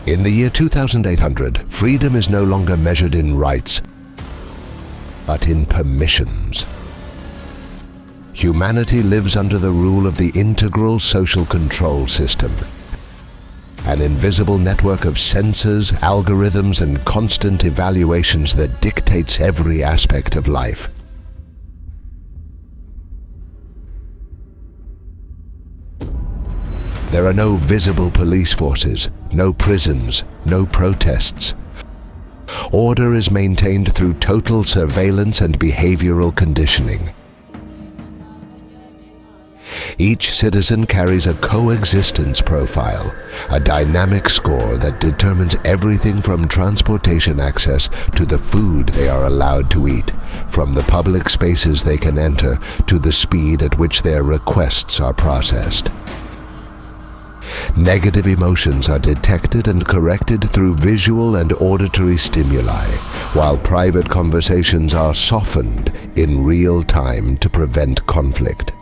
In the year 2800, freedom is no longer measured in rights, but in permissions. Humanity lives under the rule of the integral social control system, an invisible network of sensors, algorithms, and constant evaluations that dictates every aspect of life. There are no visible police forces, no prisons, no protests. Order is maintained through total surveillance and behavioral conditioning. Each citizen carries a coexistence profile, a dynamic score that determines everything from transportation access to the food they are allowed to eat, from the public spaces they can enter to the speed at which their requests are processed. Negative emotions are detected and corrected through visual and auditory stimuli, while private conversations are softened in real time to prevent conflict.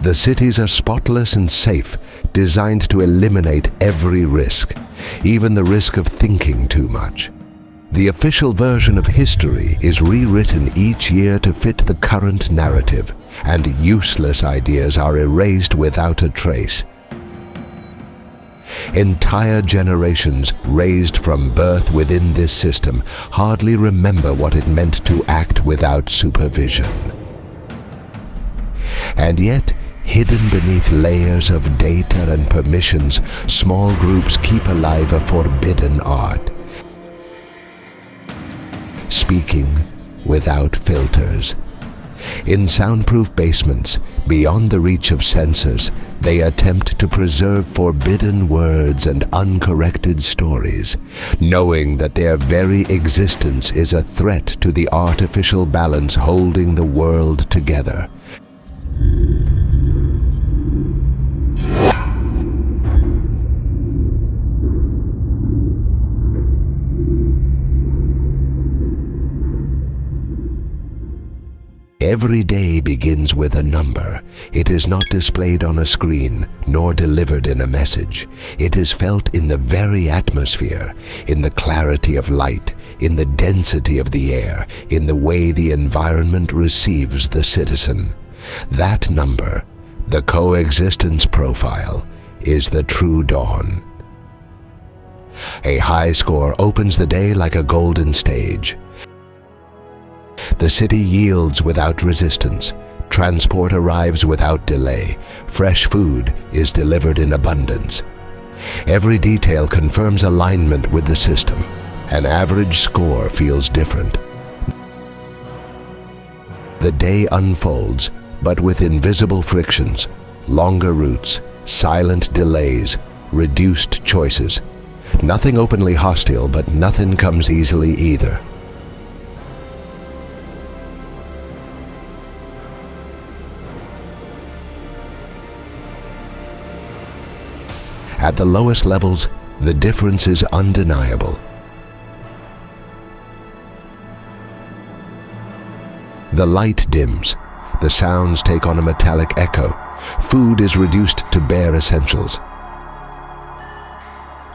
The cities are spotless and safe, designed to eliminate every risk, even the risk of thinking too much. The official version of history is rewritten each year to fit the current narrative, and useless ideas are erased without a trace. Entire generations raised from birth within this system hardly remember what it meant to act without supervision. And yet, hidden beneath layers of data and permissions, small groups keep alive a forbidden art. Speaking without filters. In soundproof basements, beyond the reach of censors, they attempt to preserve forbidden words and uncorrected stories, knowing that their very existence is a threat to the artificial balance holding the world together. Every day begins with a number. It is not displayed on a screen, nor delivered in a message. It is felt in the very atmosphere, in the clarity of light, in the density of the air, in the way the environment receives the citizen. That number, the Coexistence Profile, is the true dawn. A high score opens the day like a golden stage. The city yields without resistance. Transport arrives without delay. Fresh food is delivered in abundance. Every detail confirms alignment with the system. An average score feels different. The day unfolds, but with invisible frictions, longer routes, silent delays, reduced choices. Nothing openly hostile, but nothing comes easily either. At the lowest levels, the difference is undeniable. The light dims. The sounds take on a metallic echo. Food is reduced to bare essentials.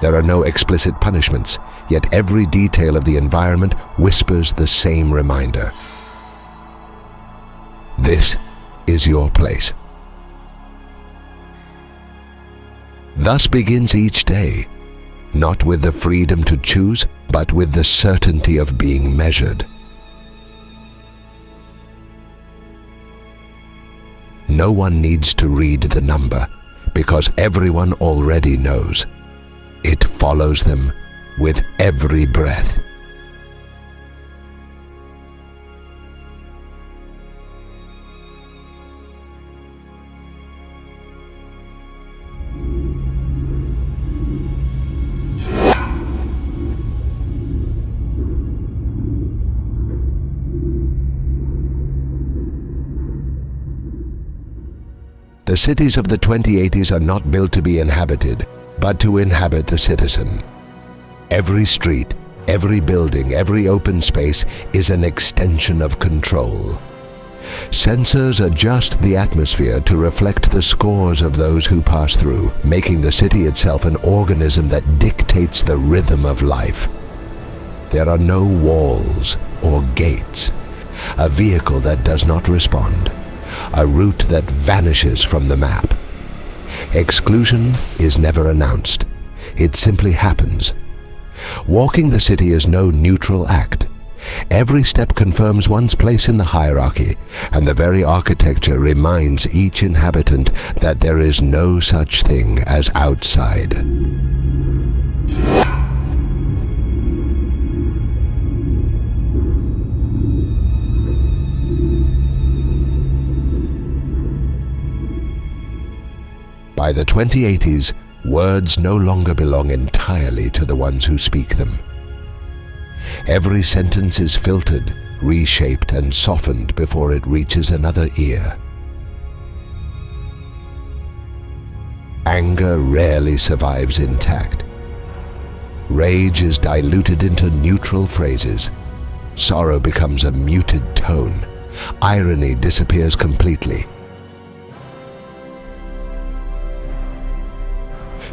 There are no explicit punishments, yet every detail of the environment whispers the same reminder. This is your place. Thus begins each day, not with the freedom to choose, but with the certainty of being measured. No one needs to read the number, because everyone already knows. It follows them with every breath. The cities of the 2080s are not built to be inhabited, but to inhabit the citizen. Every street, every building, every open space is an extension of control. Sensors adjust the atmosphere to reflect the scores of those who pass through, making the city itself an organism that dictates the rhythm of life. There are no walls or gates, a vehicle that does not respond, a route that vanishes from the map. Exclusion is never announced. It simply happens. Walking the city is no neutral act. Every step confirms one's place in the hierarchy, and the very architecture reminds each inhabitant that there is no such thing as outside. By the 2080s, words no longer belong entirely to the ones who speak them. Every sentence is filtered, reshaped, and softened before it reaches another ear. Anger rarely survives intact. Rage is diluted into neutral phrases. Sorrow becomes a muted tone. Irony disappears completely.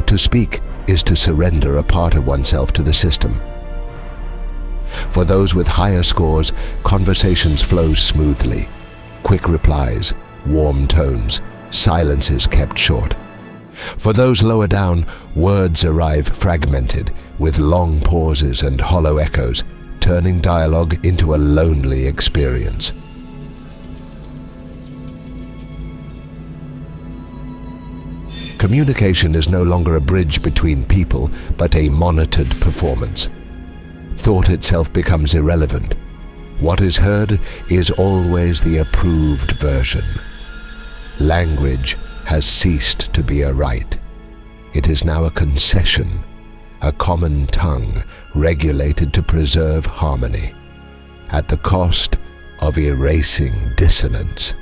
To speak is to surrender a part of oneself to the system. For those with higher scores, conversations flow smoothly. Quick replies, warm tones, silences kept short. For those lower down, words arrive fragmented, with long pauses and hollow echoes, turning dialogue into a lonely experience. Communication is no longer a bridge between people, but a monitored performance. Thought itself becomes irrelevant. What is heard is always the approved version. Language has ceased to be a right. It is now a concession, a common tongue regulated to preserve harmony, at the cost of erasing dissonance.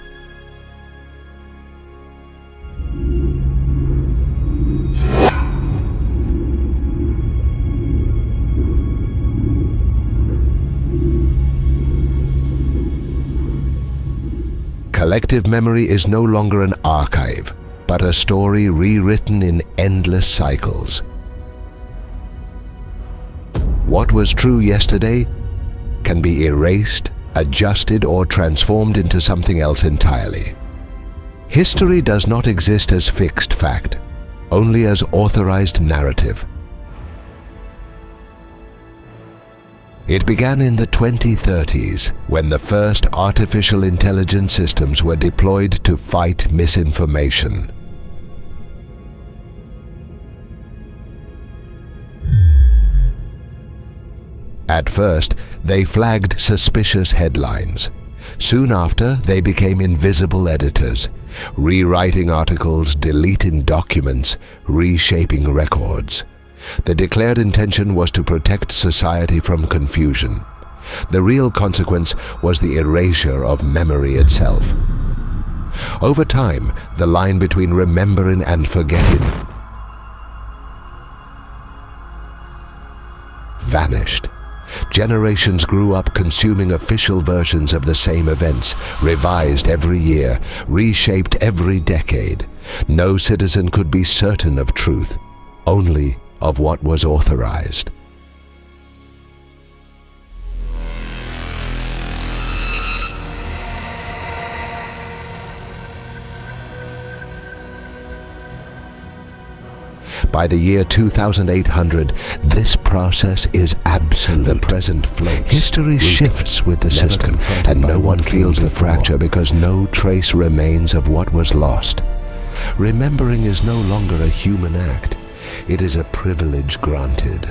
Collective memory is no longer an archive, but a story rewritten in endless cycles. What was true yesterday can be erased, adjusted, or transformed into something else entirely. History does not exist as fixed fact, only as authorized narrative. It began in the 2030s, when the first artificial intelligence systems were deployed to fight misinformation. At first, they flagged suspicious headlines. Soon after, they became invisible editors, rewriting articles, deleting documents, reshaping records. The declared intention was to protect society from confusion. The real consequence was the erasure of memory itself. Over time, the line between remembering and forgetting vanished. Generations grew up consuming official versions of the same events, revised every year, reshaped every decade. No citizen could be certain of truth, only of what was authorized. By the year 2800, this process is absolute. The present floats. History shifts with the system, and no one feels the fracture because no trace remains of what was lost. Remembering is no longer a human act. It is a privilege granted.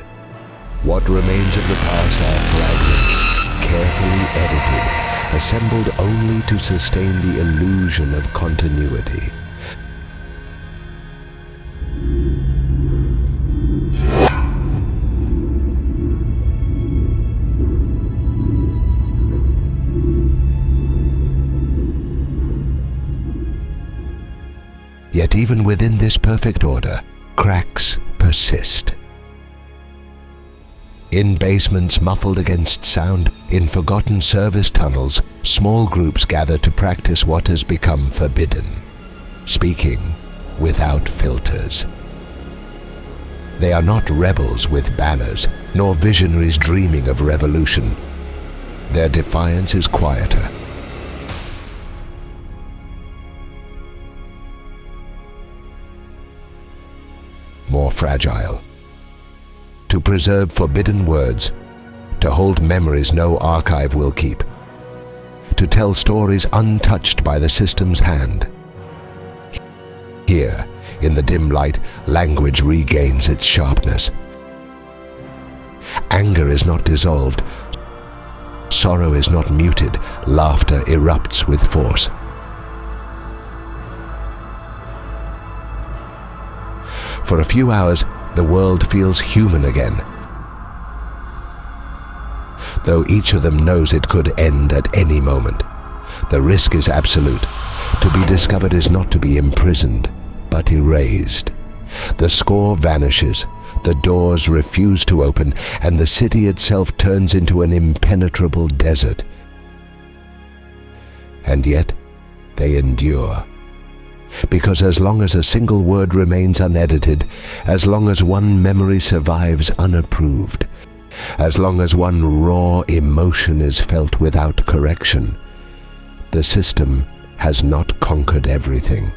What remains of the past are fragments, carefully edited, assembled only to sustain the illusion of continuity. Yet even within this perfect order, cracks persist. In basements muffled against sound, in forgotten service tunnels, small groups gather to practice what has become forbidden, speaking without filters. They are not rebels with banners, nor visionaries dreaming of revolution. Their defiance is quieter. More fragile. To preserve forbidden words, to hold memories no archive will keep, to tell stories untouched by the system's hand. Here, in the dim light, language regains its sharpness. Anger is not dissolved, sorrow is not muted, laughter erupts with force. For a few hours, the world feels human again, though each of them knows it could end at any moment. The risk is absolute. To be discovered is not to be imprisoned, but erased. The score vanishes, the doors refuse to open, and the city itself turns into an impenetrable desert. And yet, they endure. Because as long as a single word remains unedited, as long as one memory survives unapproved, as long as one raw emotion is felt without correction, the system has not conquered everything.